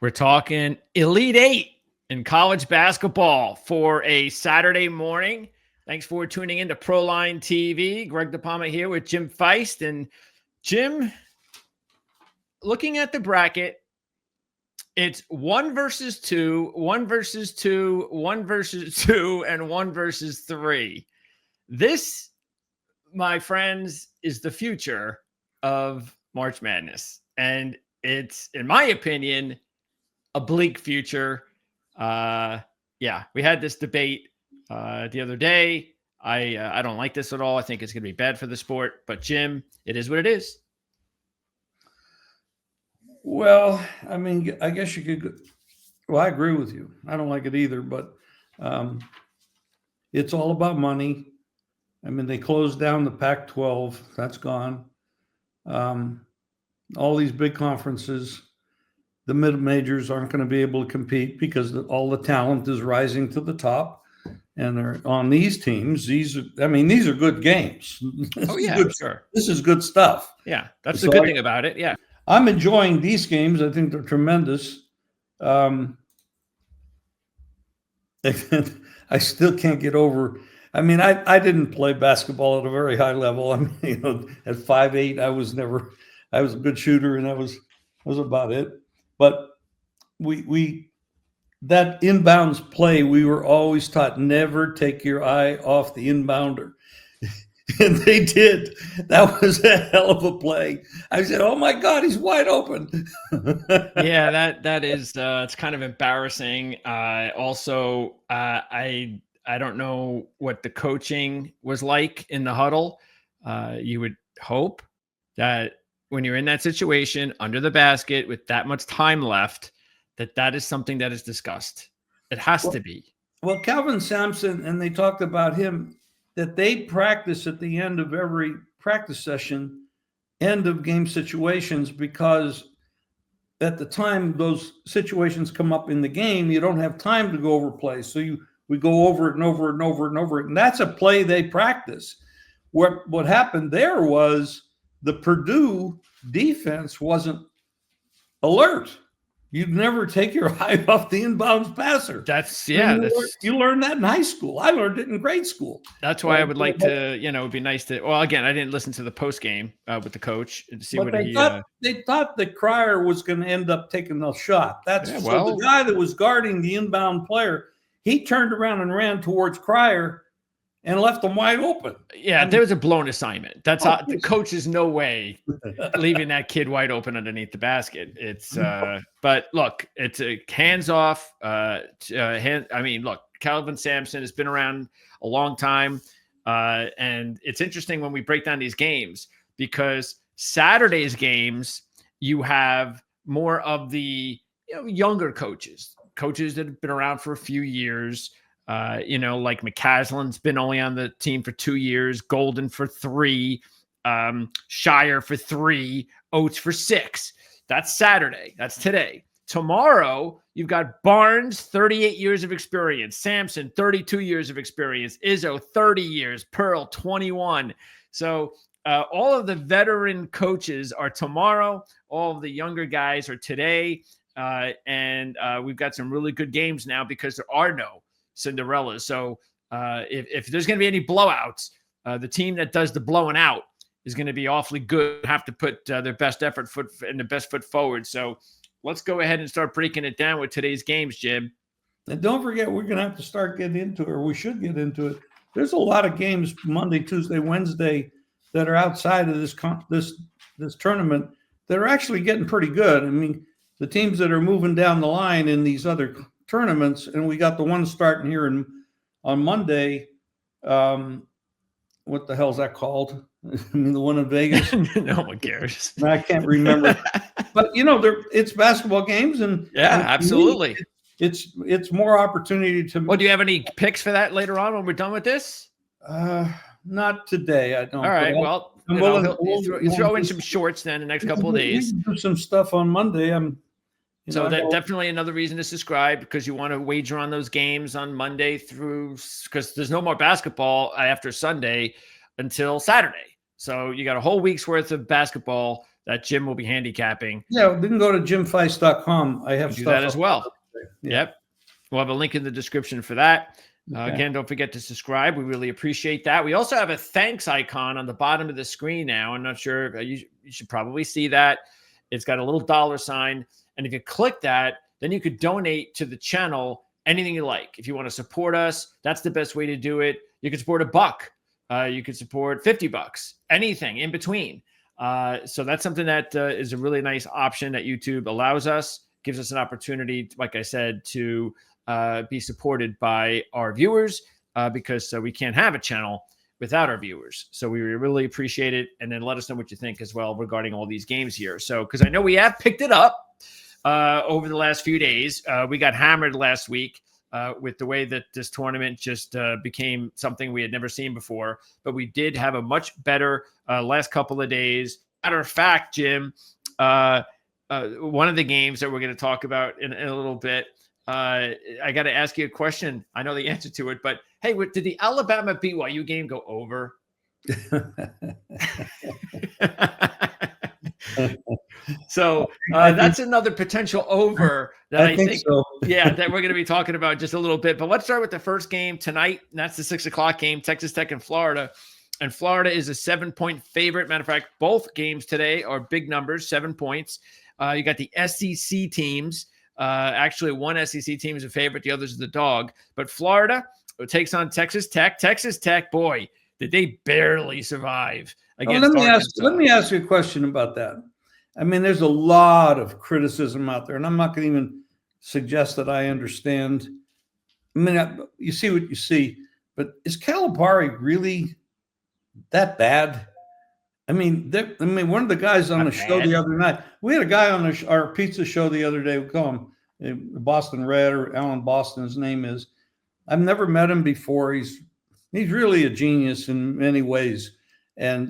We're talking Elite Eight in college basketball for a Saturday morning. Thanks for tuning in to Proline TV. Greg DePalma here with Jim Feist. And Jim, looking at the bracket, it's 1 versus 2, 1 versus 2, 1 versus 2, and 1 versus 3. This, my friends, is the future of March Madness. And it's, in my opinion, a bleak future. We had this debate the other day. I don't like this at all. I think it's going to be bad for the sport. But Jim, it is what it is. Well, I mean, I guess you could. Well, I agree with you. I don't like it either, but it's all about money. I mean, they closed down the Pac-12. That's gone. All these big conferences, the mid-majors aren't going to be able to compete because all the talent is rising to the top. And they're on these teams. These are good games. Sure. This is good stuff. Yeah, that's the good thing about it. Yeah. I'm enjoying these games. I think they're tremendous. I still can't get over. I mean, I didn't play basketball at a very high level. I mean, at 5'8", I was a good shooter, and that was about it. But we that inbounds play, we were always taught never take your eye off the inbounder. And they did. That was a hell of a play. I said, "Oh my God, he's wide open." Yeah, that is it's kind of embarrassing. Also, I don't know what the coaching was like in the huddle. You would hope that when you're in that situation under the basket with that much time left, that is something that is discussed. It has to be. Well, Calvin Sampson, and they talked about him, that they practice at the end of every practice session, end of game situations, because at the time those situations come up in the game, you don't have time to go over plays. So we go over it and over it and over it and over it. And that's a play they practice. What happened there was the Purdue defense wasn't alert. You'd never take your eye off the inbounds passer. You learned that in high school. I learned it in grade school. That's why I would like to, it'd be nice to. Well, again, I didn't listen to the post game with the coach to see what they thought that Cryer was going to end up taking the shot. So the guy that was guarding the inbound player, he turned around and ran towards Cryer and left them wide open. Yeah, there was a blown assignment. That's the coach is no way leaving that kid wide open underneath the basket. It's but look, it's a hands off. Look, Calvin Sampson has been around a long time, and it's interesting when we break down these games because Saturday's games you have more of the younger coaches that have been around for a few years. Like McCaslin's been only on the team for 2 years, Golden for 3, Shire for 3, Oates for 6. That's Saturday. That's today. Tomorrow, you've got Barnes, 38 years of experience, Sampson, 32 years of experience, Izzo, 30 years, Pearl, 21. So all of the veteran coaches are tomorrow. All of the younger guys are today. And we've got some really good games now because there are no Cinderella. So if there's going to be any blowouts, the team that does the blowing out is going to be awfully good. Have to put their best foot and the best foot forward. So let's go ahead and start breaking it down with today's games, Jim. And don't forget, we're going to have to start getting into it, or we should get into it. There's a lot of games Monday, Tuesday, Wednesday that are outside of this tournament that are actually getting pretty good. I mean, the teams that are moving down the line in these other tournaments, and we got the one starting here on Monday. What the hell is that called? I mean, the one in Vegas. No one cares. I can't remember. But it's basketball games, and absolutely, it's more opportunity to. Well, do you have any picks for that later on when we're done with this? Not today. I don't. All right. Well, you throw in some shorts then the next couple of days. Do some stuff on Monday. Definitely another reason to subscribe, because you want to wager on those games on Monday because there's no more basketball after Sunday until Saturday. So you got a whole week's worth of basketball that Jim will be handicapping. Yeah, we can go to jimfeist.com. I have Do stuff that as well. Yeah. Yep. We'll have a link in the description for that. Okay. Again, don't forget to subscribe. We really appreciate that. We also have a thanks icon on the bottom of the screen now. I'm not sure. You should probably see that. It's got a little $sign. And if you click that, then you could donate to the channel anything you like. If you want to support us, that's the best way to do it. You can support $1. You could support $50, anything in between. So that's something that is a really nice option that YouTube allows us, gives us an opportunity, like I said, to be supported by our viewers because we can't have a channel without our viewers. So we really appreciate it. And then let us know what you think as well regarding all these games here. So, because I know we have picked it up over the last few days. We got hammered last week with the way that this tournament just became something we had never seen before. But we did have a much better last couple of days. Matter of fact, Jim, one of the games that we're going to talk about in a little bit, I got to ask you a question. I know the answer to it, but hey, did the Alabama BYU game go over? So that's another potential over that I think so. Yeah, that we're going to be talking about just a little bit. But let's start with the first game tonight. And that's the 6:00 game, Texas Tech and Florida. And Florida is a 7-point favorite. Matter of fact, both games today are big numbers, 7 points. You got the SEC teams. Actually, one SEC team is a favorite. The others are the dog. But Florida takes on Texas Tech. Texas Tech, boy, did they barely survive against Arkansas. Let me ask you a question about that. I mean, there's a lot of criticism out there, and I'm not going to even suggest that I understand. I mean, you see what you see, but is Calipari really that bad? I mean, one of the guys on the show the other night, we had a guy on our pizza show the other day. We call him Boston Red, or Alan Boston, his name is. I've never met him before. He's really a genius in many ways. And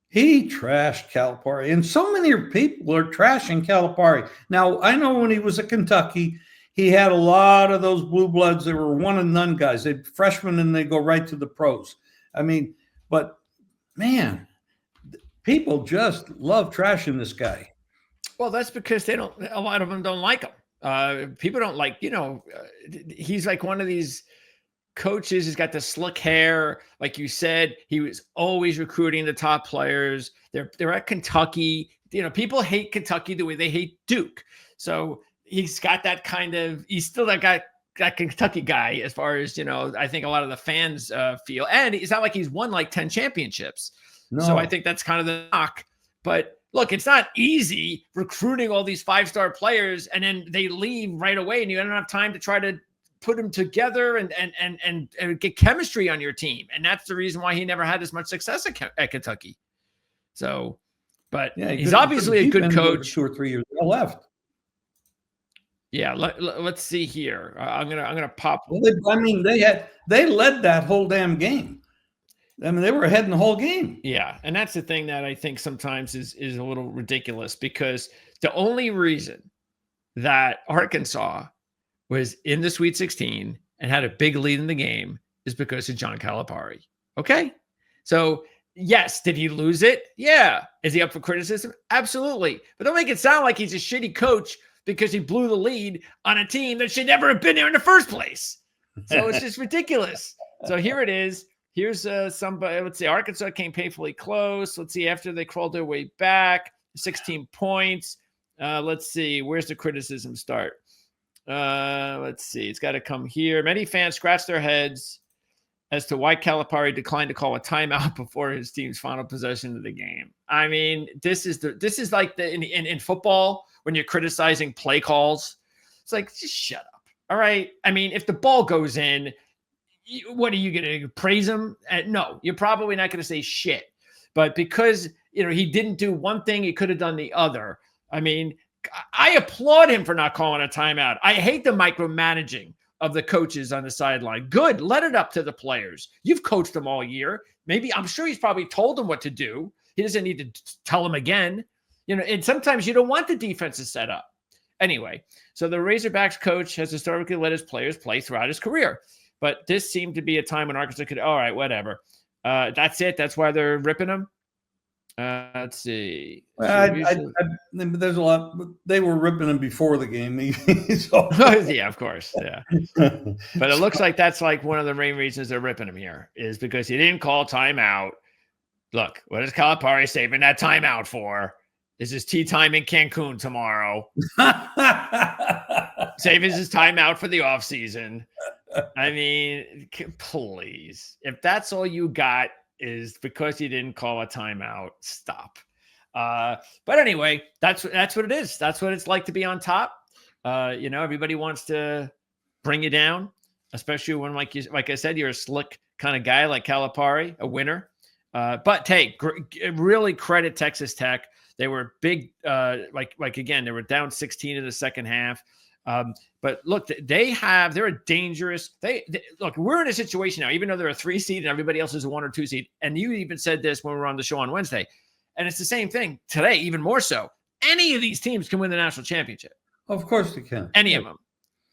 he trashed Calipari. And so many people are trashing Calipari. Now, I know when he was at Kentucky, he had a lot of those blue bloods. They were one and none guys. They'd freshmen and they go right to the pros. I mean, but man, people just love trashing this guy. Well, that's because a lot of them don't like him. People don't like, he's like one of these coaches. He's got the slick hair. Like you said, he was always recruiting the top players. They're at Kentucky. People hate Kentucky the way they hate Duke. So he's got that he's still that Kentucky guy as far as, I think a lot of the fans feel. And it's not like he's won like 10 championships. No. So I think that's kind of the knock. But look, it's not easy recruiting all these 5-star players and then they leave right away and you don't have time to try to put them together and get chemistry on your team. And that's the reason why he never had as much success at Kentucky. So, but yeah, he's obviously a good coach. 2 or 3 years left. Yeah, let's see here. I'm gonna pop. Well, they led that whole damn game. I mean, they were ahead in the whole game. Yeah, and that's the thing that I think sometimes is a little ridiculous, because the only reason that Arkansas was in the Sweet 16 and had a big lead in the game is because of John Calipari. Okay, so yes, did he lose it? Yeah. Is he up for criticism? Absolutely. But don't make it sound like he's a shitty coach because he blew the lead on a team that should never have been there in the first place. So it's just ridiculous. So here it is. Here's somebody. Let's see. Arkansas came painfully close. Let's see. After they crawled their way back, 16 points. Let's see. Where's the criticism start? Let's see. It's got to come here. Many fans scratched their heads as to why Calipari declined to call a timeout before his team's final possession of the game. I mean, this is like in football when you're criticizing play calls. It's like, just shut up. All right. I mean, if the ball goes in, what are you going to praise him? No, you're probably not going to say shit. But because, he didn't do one thing, he could have done the other. I mean, I applaud him for not calling a timeout. I hate the micromanaging of the coaches on the sideline. Good. Let it up to the players. You've coached them all year. I'm sure he's probably told them what to do. He doesn't need to tell them again. And sometimes you don't want the defense to set up. Anyway, so the Razorbacks coach has historically let his players play throughout his career. But this seemed to be a time when Arkansas could, all right, whatever. That's it. That's why they're ripping him. Let's see. There's a lot. They were ripping him before the game. So. Yeah, of course. Yeah. But it looks like that's like one of the main reasons they're ripping him here is because he didn't call timeout. Look, what is Calipari saving that timeout for? Is his tea time in Cancun tomorrow? Saving his timeout for the offseason. I mean, please. If that's all you got is because you didn't call a timeout, stop. But anyway, that's what it is. That's what it's like to be on top. Everybody wants to bring you down, especially when, like I said, you're a slick kind of guy like Calipari, a winner. But hey, really credit Texas Tech. They were big, again, they were down 16 in the second half. But look, they're a dangerous. Look, we're in a situation now, even though they're a 3 seed and everybody else is a 1 or 2 seed. And you even said this when we were on the show on Wednesday. And it's the same thing today, even more so. Any of these teams can win the national championship. Of course they can. Any of them.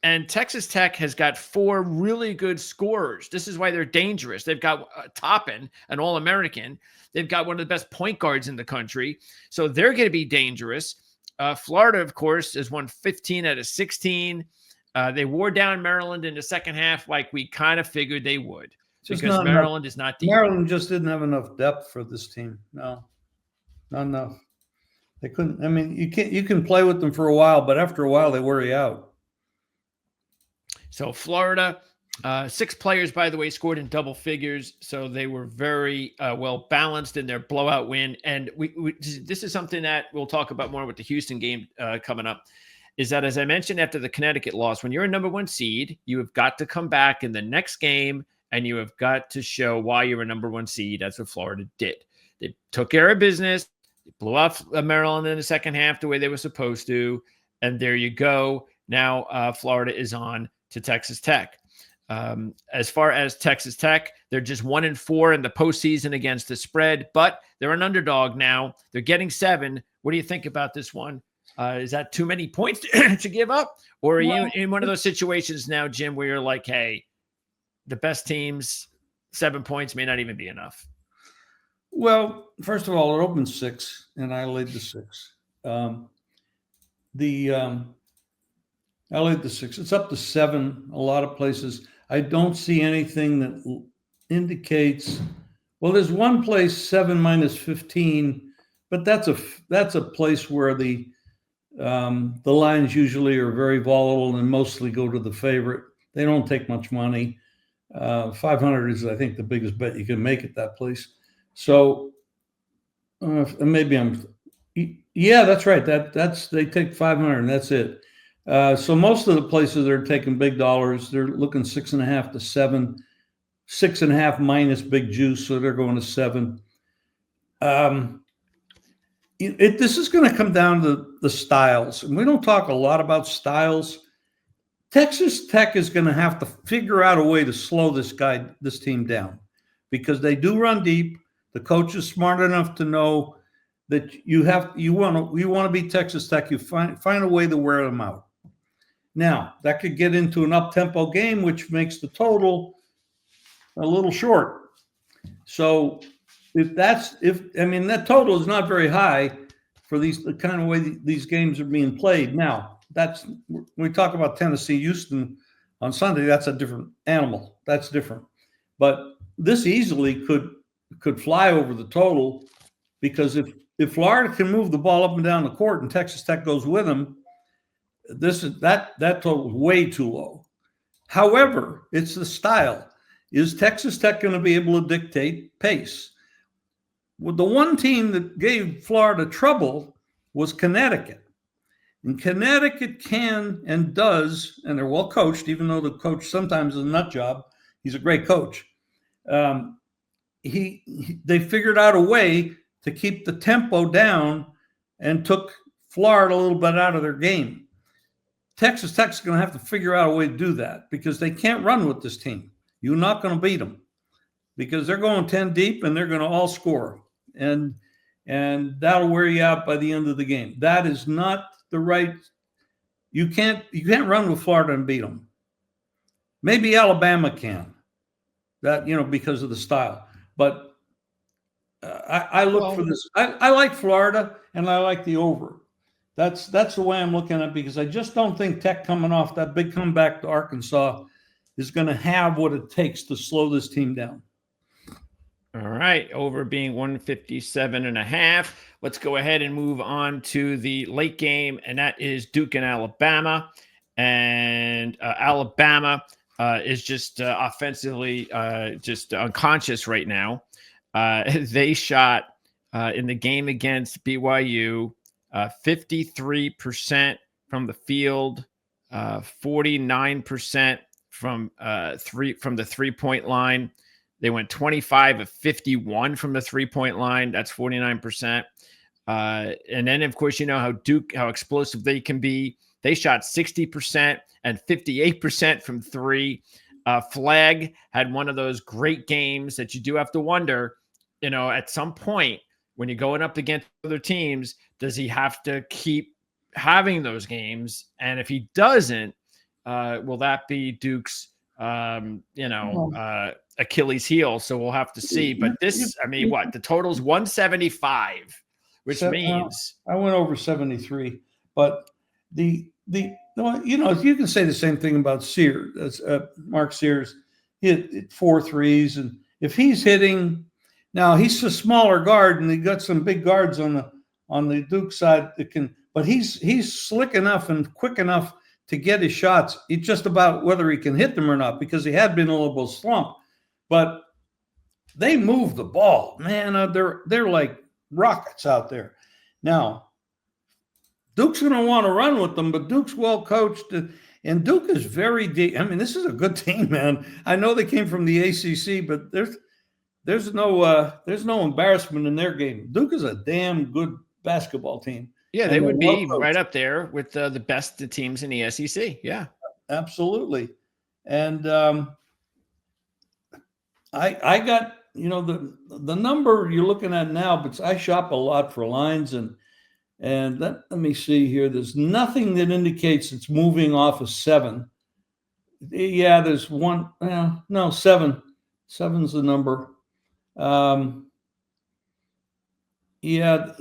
And Texas Tech has got 4 really good scorers. This is why they're dangerous. They've got Toppin, an All-American. They've got one of the best point guards in the country. So they're going to be dangerous. Florida, of course, has won 15 out of 16. They wore down Maryland in the second half like we kind of figured they would. Because Maryland is not deep. Maryland just didn't have enough depth for this team. No, not enough. They couldn't. I mean, you can play with them for a while, but after a while, they wear you out. So Florida, 6 players, by the way, scored in double figures. So they were very well balanced in their blowout win. And this is something that we'll talk about more with the Houston game coming up, is that, as I mentioned, after the Connecticut loss, when you're a number 1 seed, you have got to come back in the next game and you have got to show why you're a number 1 seed. That's what Florida did. They took care of business. They blew off Maryland in the second half the way they were supposed to. And there you go. Now Florida is on to Texas Tech. As far as Texas Tech, they're just 1-4 in the postseason against the spread, but they're an underdog now. They're getting 7. What do you think about this one? Is that too many points to give up? Or are you in one of those situations now, Jim, where you're like, hey, the best teams, 7 points may not even be enough? Well, first of all, it opened 6, and I laid the 6. I laid the 6. It's up to 7 a lot of places. I don't see anything that indicates. Well, there's one place 7 minus 15, but that's a place where the lines usually are very volatile and mostly go to the favorite. They don't take much money. 500 is, I think, the biggest bet you can make at that place. So maybe that's right. That's they take 500 and that's it. So most of the places that are taking big dollars, they're looking 6.5 to 7, 6.5 minus big juice, so they're going to 7. This is going to come down to the styles, and we don't talk a lot about styles. Texas Tech is going to have to figure out a way to slow this team down, because they do run deep. The coach is smart enough to know that you want to beat Texas Tech. You find a way to wear them out. Now, that could get into an up-tempo game, which makes the total a little short. So that total is not very high for the kind of way these games are being played. Now, when we talk about Tennessee, Houston on Sunday, that's a different animal. That's different. But this easily could fly over the total, because if Florida can move the ball up and down the court and Texas Tech goes with them, that total is way too low. However, it's the style. Is Texas Tech going to be able to dictate pace? Well, the one team that gave Florida trouble was Connecticut. And Connecticut can and does, and they're well coached, even though the coach sometimes is a nut job. He's a great coach. They figured out a way to keep the tempo down and took Florida a little bit out of their game. Texas Tech's going to have to figure out a way to do that, because they can't run with this team. You're not going to beat them, because they're going 10 deep and they're going to all score. And that'll wear you out by the end of the game. That is not the right. You can't run with Florida and beat them. Maybe Alabama can, because of the style. But I look for this. I like Florida, and I like the over. That's the way I'm looking at it, because I just don't think Tech coming off that big comeback to Arkansas is going to have what it takes to slow this team down. All right, over being 157.5. Let's go ahead and move on to the late game, and that is Duke and Alabama. And Alabama is just offensively just unconscious right now. They shot in the game against BYU 53% from the field, 49% from the 3-point line. They went 25 of 51 from the 3-point line. That's 49%. And then, of course, you know how explosive they can be. They shot 60% and 58% from three. Flag had one of those great games that you do have to wonder, at some point when you're going up against other teams, does he have to keep having those games? And if he doesn't, will that be Duke's, Achilles heel? So we'll have to see. But this, the total's 175, which means I went over 73. But you can say the same thing about Sears. Mark Sears hit 4 threes, and if he's hitting, now he's a smaller guard, and he got some big guards on the Duke side that can. But he's slick enough and quick enough to get his shots. It's just about whether he can hit them or not, because he had been a little bit slump. But they move the ball, man. They're like rockets out there. Now, Duke's going to want to run with them, but Duke's well coached, and Duke is very deep. This is a good team, man. I know they came from the ACC, but there's no embarrassment in their game. Duke is a damn good basketball team. Yeah, they would be right up there with the best teams in the SEC. Yeah, absolutely. And I got the number you're looking at now, but I shop a lot for lines, and let me see here. There's nothing that indicates it's moving off of 7. Yeah, there's one. No, 7. 7's the number. Yeah.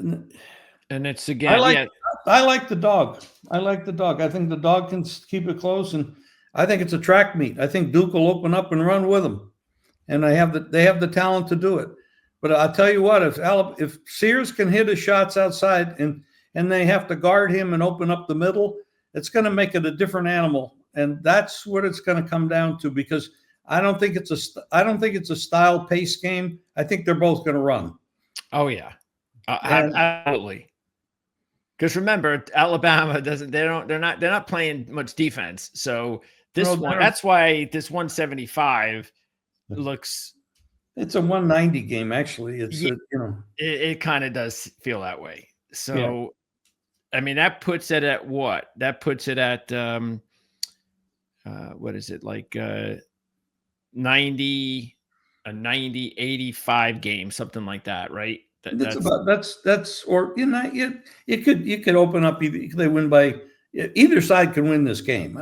And it's again. I like the dog. I think the dog can keep it close, and I think it's a track meet. I think Duke will open up and run with them, and they have the talent to do it. But I'll tell you what, if Sears can hit his shots outside and they have to guard him and open up the middle, it's going to make it a different animal, and that's what it's going to come down to. Because I don't think it's a style pace game. I think they're both going to run. Oh yeah, absolutely. Because remember, Alabama they're not playing much defense. So that's why this 175 looks. It's a 190 game, actually. It kind of does feel that way. So, yeah. That puts it at what? That puts it at what is it, like 90, 85 game, something like that, right? You could open up. They win by either side can win this game.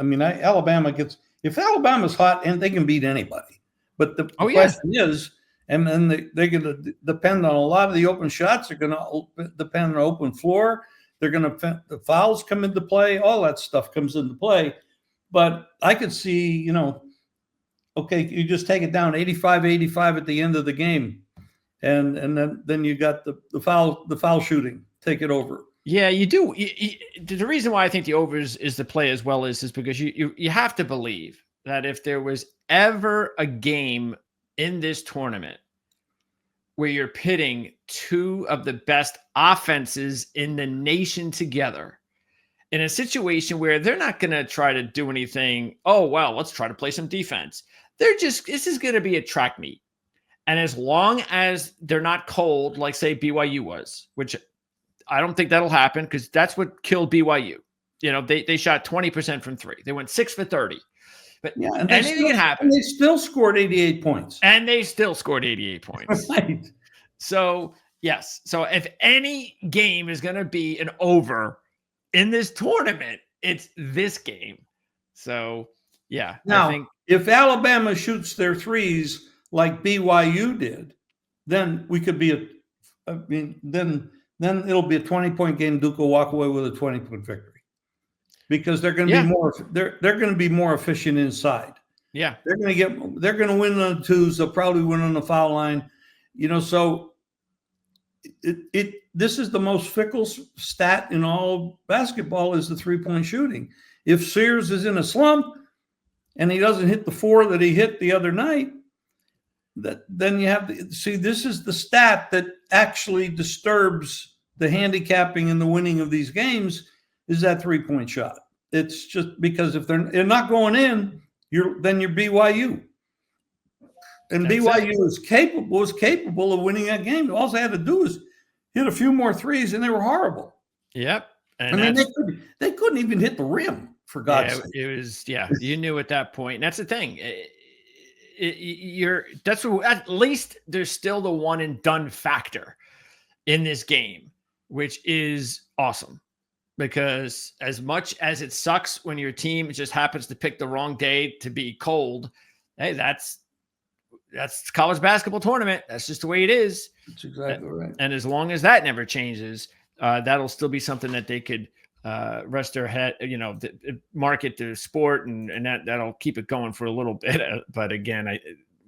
If Alabama's hot, and they can beat anybody. But the question is, and then they're going to depend on a lot of the open shots. They're going to depend on open floor. They're going to the fouls come into play. All that stuff comes into play. But I could see, okay, you just take it down 85-85 at the end of the game. And then you got the foul shooting, take it over. Yeah, you do. The reason why I think the overs is the play as well is because you have to believe that if there was ever a game in this tournament where you're pitting two of the best offenses in the nation together in a situation where they're not going to try to do anything, let's try to play some defense. This is going to be a track meet. And as long as they're not cold, like say BYU was, which I don't think that'll happen because that's what killed BYU. They shot 20% from 3. They went 6 for 30. But anything can happen. And they still scored 88 points. Right. So, yes. So if any game is going to be an over in this tournament, it's this game. So, yeah. Now, I think if Alabama shoots their threes like BYU did, then we could be I mean, then it'll be a 20-point game. Duke will walk away with a 20-point victory because they're going to be more. They're going to be more efficient inside. Yeah, they're going to win on the twos. They'll probably win on the foul line. So this is the most fickle stat in all basketball is the 3-point shooting. If Sears is in a slump and he doesn't hit the 4 that he hit the other night, then you have to see this is the stat that actually disturbs the handicapping and the winning of these games is that 3-point shot. It's just because if they're not going in, you're BYU. And that's BYU was capable of winning that game. All they had to do was hit a few more threes, and they were horrible. Yep. And I mean, they couldn't even hit the rim, for God's sake. It was, you knew at that point. And that's the thing. At least there's still the one and done factor in this game, which is awesome. Because as much as it sucks when your team just happens to pick the wrong day to be cold, hey, that's college basketball tournament. That's just the way it is. That's exactly right. And as long as that never changes, that'll still be something that they could rest their head, market the sport, and that'll keep it going for a little bit. But again,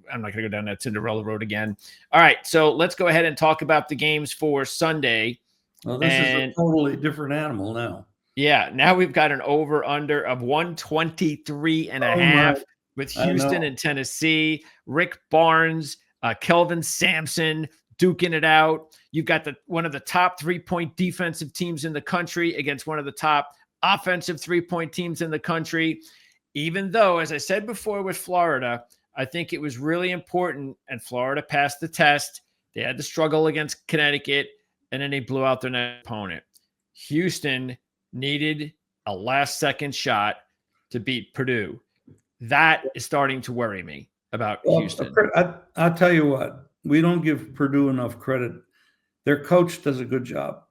I'm not going to go down that Cinderella road again. All right, so let's go ahead and talk about the games for Sunday. Well, this is a totally different animal now. Yeah, now we've got an over-under of 123.5 with Houston and Tennessee. Rick Barnes, Kelvin Sampson duking it out. You've got one of the top 3-point defensive teams in the country against one of the top offensive 3-point teams in the country. Even though, as I said before with Florida, I think it was really important, and Florida passed the test. They had to struggle against Connecticut, and then they blew out their next opponent. Houston needed a last-second shot to beat Purdue. That is starting to worry me about Houston. I'll tell you what. We don't give Purdue enough credit. Their coach does a good job.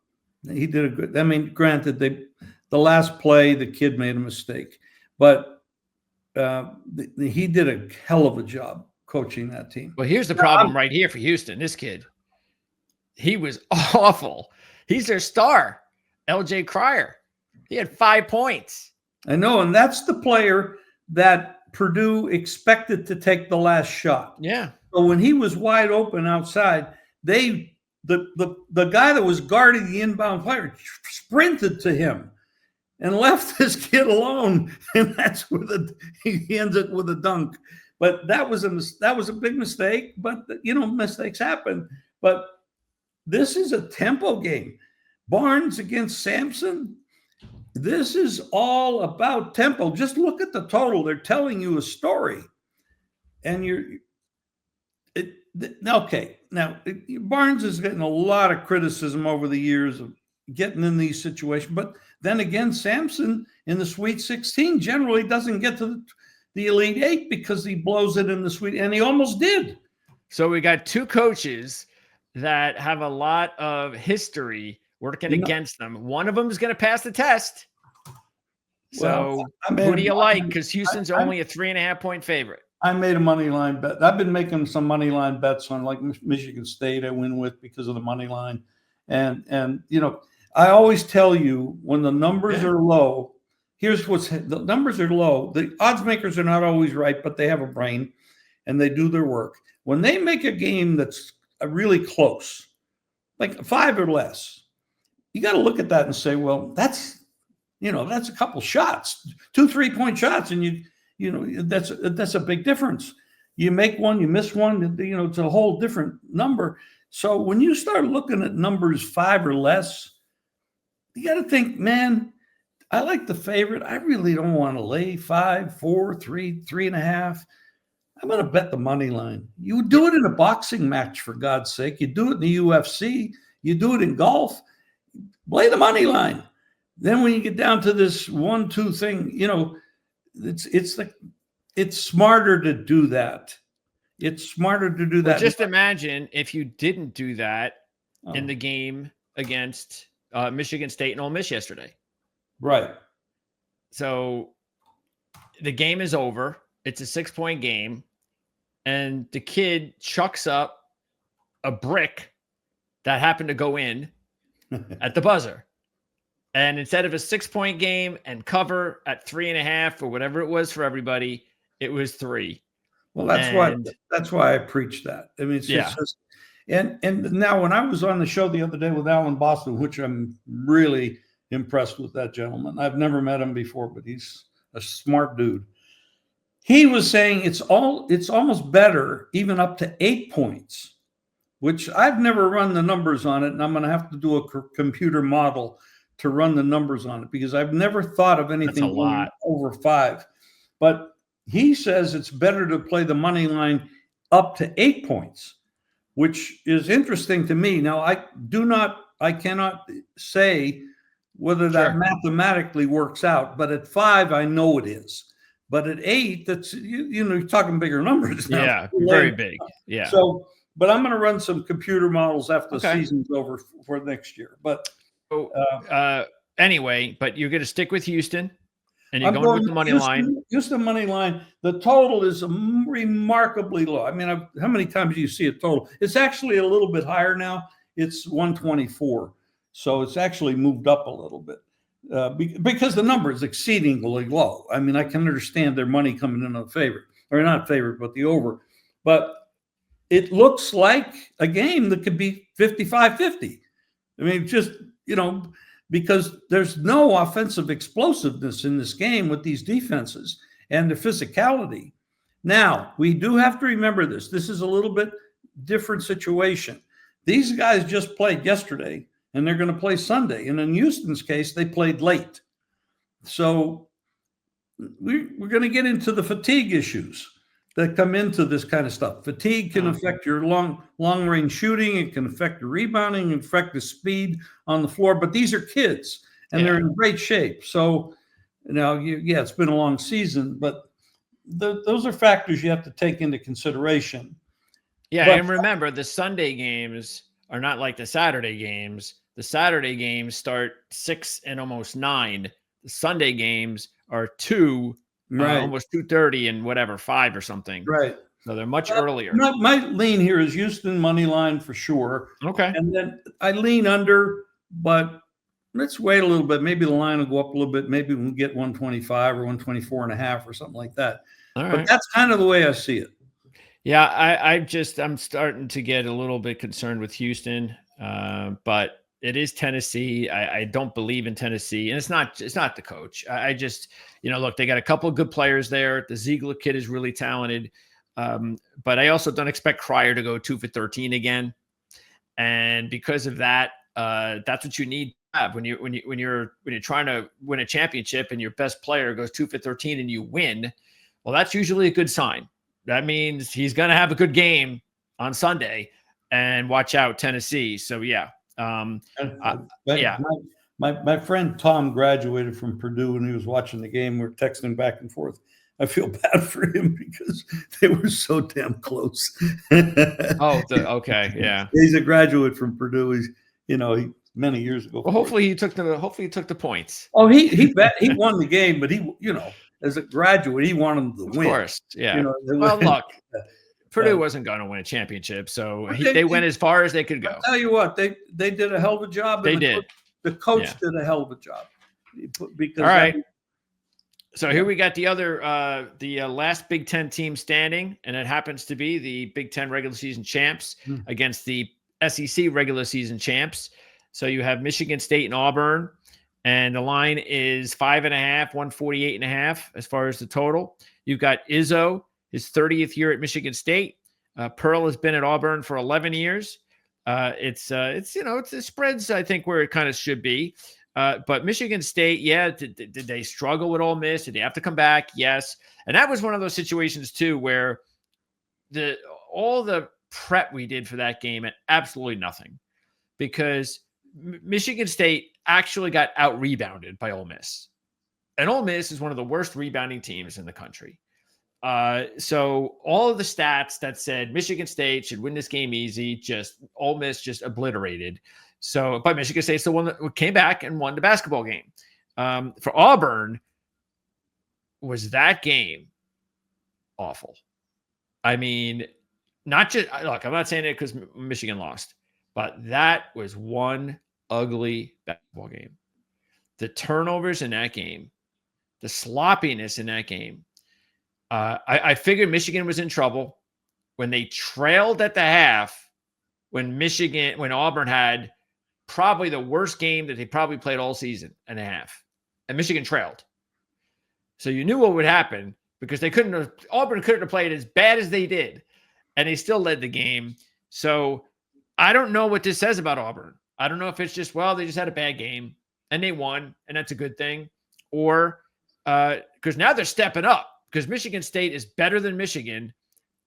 He did a good. I mean, granted, the last play, the kid made a mistake, but he did a hell of a job coaching that team. Well, here's the problem right here for Houston. This kid, he was awful. He's their star, LJ Cryer. He had 5 points. I know, and that's the player that Purdue expected to take the last shot. Yeah. So when he was wide open outside, the guy that was guarding the inbound player sprinted to him and left this kid alone, and that's where he ends it with a dunk. But that was a big mistake. But mistakes happen. But this is a tempo game. Barnes against Sampson. This is all about tempo. Just look at the total. They're telling you a story, and okay. Now, Barnes is getting a lot of criticism over the years of getting in these situations. But then again, Sampson in the Sweet 16 generally doesn't get to the Elite 8 because he blows it in the Sweet, and he almost did. So we got two coaches that have a lot of history working against them. One of them is going to pass the test. So who do you like? Because Houston's only a 3.5-point favorite. I made a money line bet. I've been making some money line bets on like Michigan State. I win with because of the money line, and I always tell you when the numbers are low. Here's the numbers are low. The odds makers are not always right, but they have a brain, and they do their work. When they make a game that's really close, like 5 or less, you got to look at that and say, well, that's a couple shots, 2 3-point shots, and that's a big difference. You make one, you miss one, it's a whole different number. So when you start looking at numbers 5 or less, you got to think, man, I like the favorite. I really don't want to lay 5, 4, 3, 3.5. I'm going to bet the money line. You do it in a boxing match, for God's sake. You do it in the UFC. You do it in golf. Play the money line. Then when you get down to this 1-2 thing, it's smarter to do that. It's smarter to do that. Well, just imagine if you didn't do that in the game against Michigan State and Ole Miss yesterday. Right. So the game is over. It's a 6-point game. And the kid chucks up a brick that happened to go in at the buzzer. And instead of a 6-point game and cover at 3.5 or whatever it was for everybody, it was 3. Well, that's why I preach that. I mean, it's just and now when I was on the show the other day with Alan Boston, which I'm really impressed with that gentleman. I've never met him before, but he's a smart dude. He was saying it's almost better even up to 8 points, which I've never run the numbers on it, and I'm going to have to do a computer model to run the numbers on it because I've never thought of anything going over 5. But he says it's better to play the money line up to 8 points, which is interesting to me. Now, I cannot say whether that mathematically works out, but at 5, I know it is. But at 8, that's you're talking bigger numbers now. Yeah, very big. Yeah. So, but I'm going to run some computer models after the season's over for next year. But anyway, but you're going to stick with Houston, and you're going with the money line. Houston money line. The total is remarkably low. I mean, how many times do you see a total? It's actually a little bit higher now. It's 124. So it's actually moved up a little bit because the number is exceedingly low. I mean, I can understand their money coming in on favorite, or not favorite, but the over. But it looks like a game that could be 55-50. I mean, just, because there's no offensive explosiveness in this game with these defenses and the physicality. Now, we do have to remember this. This is a little bit different situation. These guys just played yesterday, and they're going to play Sunday. And in Houston's case, they played late. So we're going to get into the fatigue issues that come into this kind of stuff. Fatigue can affect your long-range shooting. It can affect your rebounding, affect the speed on the floor. But these are kids, and they're in great shape. So, it's been a long season, but those are factors you have to take into consideration. Yeah, and remember, the Sunday games are not like the Saturday games. The Saturday games start 6 and almost 9. The Sunday games are 2, almost 2:30 and whatever, 5 or something. Right. So they're much earlier. My lean here is Houston money line for sure. Okay. And then I lean under, but let's wait a little bit. Maybe the line will go up a little bit. Maybe we'll get 125 or 124.5 or something like that. All right. But that's kind of the way I see it. Yeah, I'm starting to get a little bit concerned with Houston, but it is Tennessee. I don't believe in Tennessee, and it's not the coach. I just, look, they got a couple of good players there. The Ziegler kid is really talented, but I also don't expect Cryer to go 2 for 13 again, and because of that, that's what you need to have when you're trying to win a championship and your best player goes 2 for 13 and you win. Well, that's usually a good sign. That means he's going to have a good game on Sunday, and watch out, Tennessee. So, My friend Tom graduated from Purdue, and he was watching the game. We're texting back and forth. I feel bad for him because they were so damn close. Okay, yeah. He's a graduate from Purdue. He's, many years ago. Well, hopefully he took the points. Oh, he won the game, but he, as a graduate, he wanted to win. Of course, yeah. Well, look, Purdue wasn't going to win a championship, so they went as far as they could go. I'll tell you what, they did a hell of a job. They did. The coach did a hell of a job. Because all right. So here we got the other, the last Big Ten team standing, and it happens to be the Big Ten regular season champs against the SEC regular season champs. So you have Michigan State and Auburn. And the line is 5.5, 148.5 as far as the total. You've got Izzo, his 30th year at Michigan State. Pearl has been at Auburn for 11 years. It's the spreads, I think, where it kind of should be. But Michigan State, did they struggle with Ole Miss? Did they have to come back? Yes. And that was one of those situations too, where all the prep we did for that game meant absolutely nothing, because Michigan State actually got out-rebounded by Ole Miss. And Ole Miss is one of the worst rebounding teams in the country. So all of the stats that said Michigan State should win this game easy, Ole Miss just obliterated. So, but Michigan State's the one that came back and won the basketball game. For Auburn, was that game awful? I mean, not just, look, I'm not saying it because Michigan lost, but that was one ugly basketball game. The turnovers in that game, the sloppiness in that game. I figured Michigan was in trouble when they trailed at the half, when Auburn had probably the worst game that they probably played all season and a half, and Michigan trailed. So you knew what would happen because Auburn couldn't have played as bad as they did, and they still led the game. So I don't know what this says about Auburn. I don't know if it's just, well, they just had a bad game and they won, and that's a good thing, or because now they're stepping up because Michigan State is better than Michigan,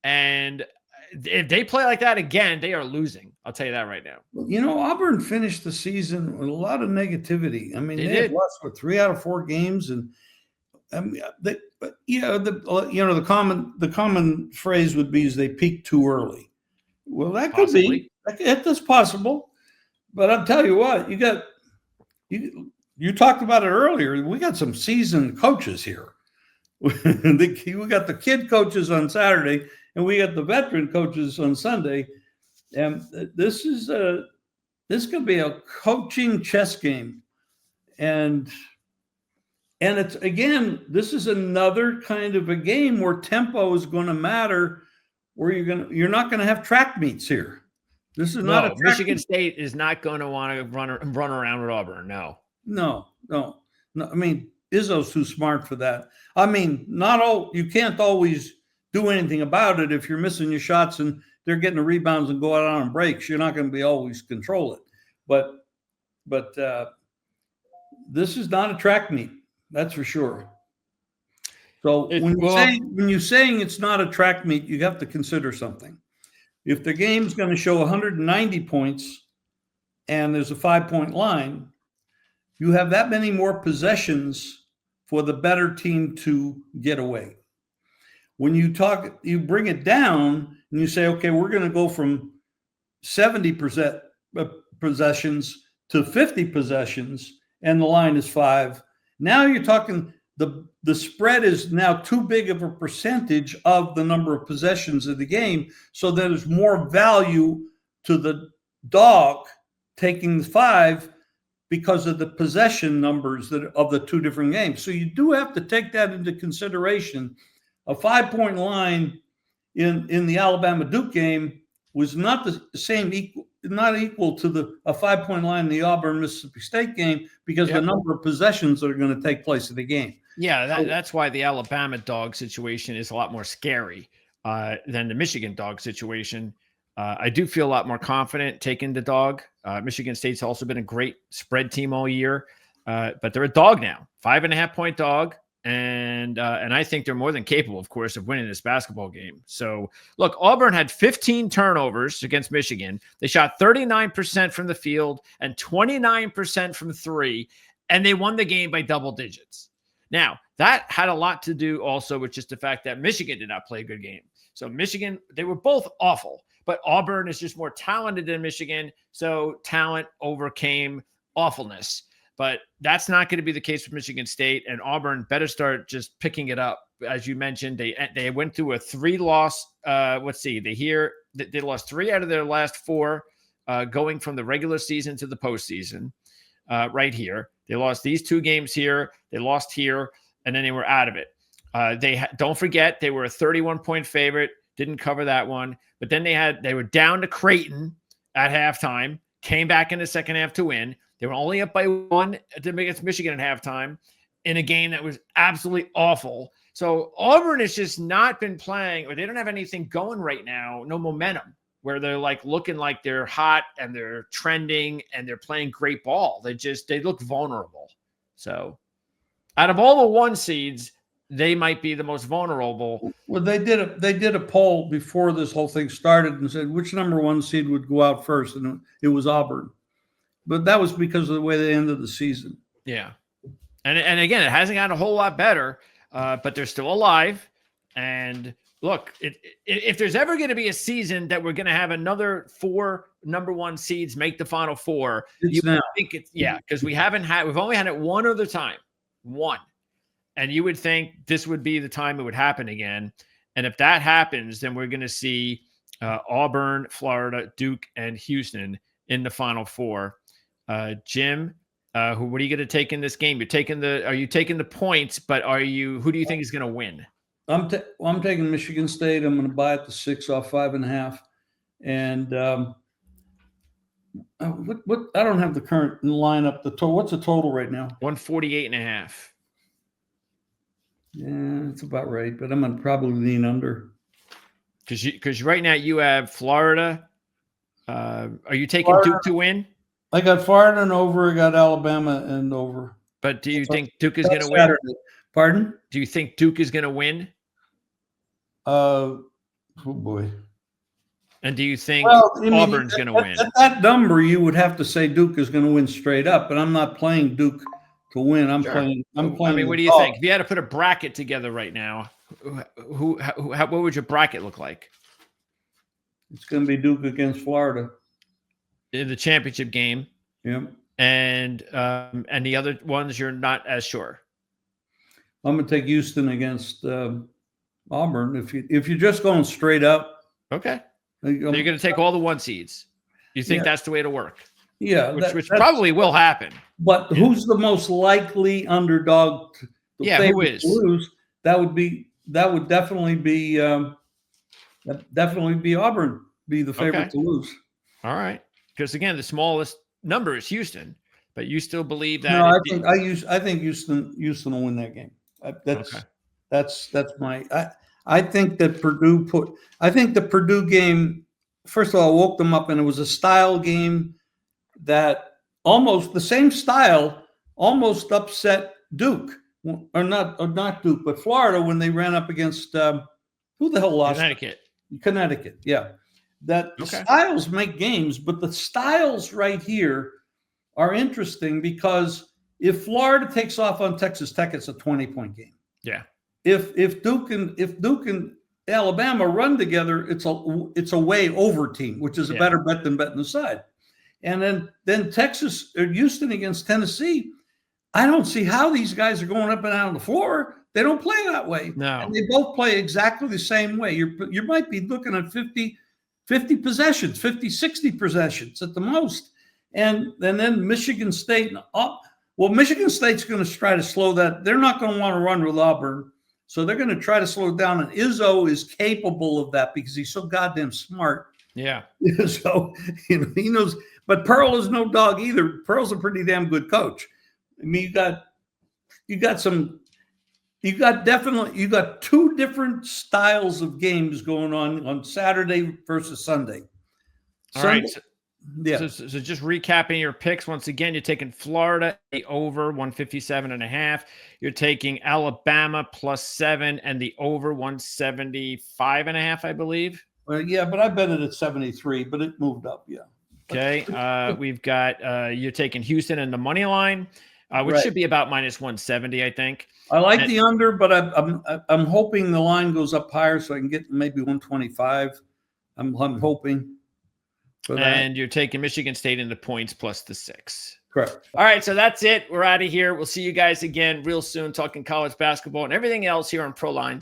and if they play like that again, they are losing. I'll tell you that right now. You know, Auburn finished the season with a lot of negativity. I mean, they had lost 3 out of 4 games, and the common phrase would be is they peaked too early. Well, that could be. That's possible, but I'll tell you what, you talked about it earlier. We got some seasoned coaches here. We got the kid coaches on Saturday, and we got the veteran coaches on Sunday. And this could be a coaching chess game. And it's, again, this is another kind of a game where tempo is going to matter, where you're not going to have track meets here. This is not a Michigan State is not going to want to run around with Auburn. No. I mean, Izzo's too smart for that. I mean, you can't always do anything about it. If you're missing your shots and they're getting the rebounds and go out on breaks, you're not going to be always control it. But this is not a track meet, that's for sure. So when you're saying it's not a track meet, you have to consider something. If the game's going to show 190 points and there's a 5-point line, you have that many more possessions for the better team to get away. When you bring it down and you say, okay, we're going to go from 70% possessions to 50 possessions, and the line is 5. Now you're talking the spread is now too big of a percentage of the number of possessions of the game, so there's more value to the dog taking the 5 because of the possession numbers of the 2 different games. So you do have to take that into consideration. A 5-point line in the Alabama-Duke game was not not equal to a 5-point line in the Auburn-Mississippi State game because the number of possessions that are going to take place in the game. Yeah, that's why the Alabama dog situation is a lot more scary than the Michigan dog situation. I do feel a lot more confident taking the dog. Michigan State's also been a great spread team all year, but they're a dog now, 5.5-point dog. And I think they're more than capable, of course, of winning this basketball game. So, look, Auburn had 15 turnovers against Michigan. They shot 39% from the field and 29% from 3, and they won the game by double digits. Now, that had a lot to do also with just the fact that Michigan did not play a good game. So Michigan, they were both awful, but Auburn is just more talented than Michigan, so talent overcame awfulness. But that's not going to be the case with Michigan State, and Auburn better start just picking it up. As you mentioned, they went through a 3-loss. They lost 3 out of their last 4, going from the regular season to the postseason. Right here, they lost these 2 games here. They lost here, and then they were out of it. Don't forget they were a 31-point favorite. Didn't cover that one, but then they were down to Creighton at halftime. Came back in the second half to win. They were only up by 1 against Michigan at halftime in a game that was absolutely awful. So Auburn has just not been playing, or they don't have anything going right now, no momentum, where they're like looking like they're hot and they're trending and they're playing great ball. They look vulnerable. So out of all the 1 seeds, they might be the most vulnerable. Well, they did a poll before this whole thing started and said which number 1 seed would go out first, and it was Auburn. But that was because of the way they ended the season. Yeah. And again, it hasn't gotten a whole lot better, but they're still alive. And look, if there's ever going to be a season that we're going to have another 4 number 1 seeds make the Final Four, because we've only had it one other time. One. And you would think this would be the time it would happen again. And if that happens, then we're going to see Auburn, Florida, Duke, and Houston in the Final Four. Jim, what are you going to take in this game? Are you taking the points, but who do you think is going to win? I'm taking Michigan State. I'm going to buy it to 6 off 5.5. And what I don't have the current lineup. What's the total right now? 148.5. Yeah, it's about right, but I'm going to probably lean under. Because right now you have Florida. Are you taking Duke to win? I got Florida and over. I got Alabama and over. But do you think Duke is going to win? Pardon? Do you think Duke is going to win? Oh boy. And do you think Auburn's going to win? At that number, you would have to say Duke is going to win straight up, but I'm not playing Duke to win. I'm playing. I mean, what do you think? If you had to put a bracket together right now, what would your bracket look like? It's going to be Duke against Florida in the championship game. Yep. And the other ones you're not as sure. I'm going to take Houston against Auburn. If you're just going straight up, okay. So you're going to take all the 1 seeds. You think that's the way to work? Yeah, which probably will happen. But who's the most likely underdog? Who is? Lose? That would definitely be Auburn. Be the favorite to lose. All right, because again, the smallest number is Houston, but you still believe that? No, I think Houston will win that game. That's my. I think that the Purdue game, first of all, woke them up, and it was a style game that almost the same style almost upset Duke, or not Duke, but Florida when they ran up against who the hell lost? Connecticut, yeah. Styles make games, but the styles right here are interesting because if Florida takes off on Texas Tech, it's a 20-point game. Yeah. If Duke and Alabama run together, it's a way over team, which is a better bet than betting the side. And then Texas or Houston against Tennessee, I don't see how these guys are going up and down on the floor. They don't play that way. No. And they both play exactly the same way. You might be looking at 50 possessions, 50, 60 possessions at the most. And then Michigan State, Michigan State's going to try to slow that. They're not going to want to run with Auburn. So they're going to try to slow it down. And Izzo is capable of that because he's so goddamn smart. Yeah. So, he knows. But Pearl is no dog either. Pearl's a pretty damn good coach. I mean, you got 2 different styles of games going on Saturday versus Sunday. All right. So just recapping your picks once again, you're taking Florida the over 157.5. You're taking Alabama +7 and the over 175.5, I believe. Well, yeah, but I bet it at 73, but it moved up. Yeah. Okay. We've got you're taking Houston in the money line, which should be about -170, I think. I like the under, but I'm hoping the line goes up higher so I can get maybe 125. I'm hoping. And you're taking Michigan State in the points plus the 6. Correct. All right, so that's it. We're out of here. We'll see you guys again real soon talking college basketball and everything else here on Proline TV.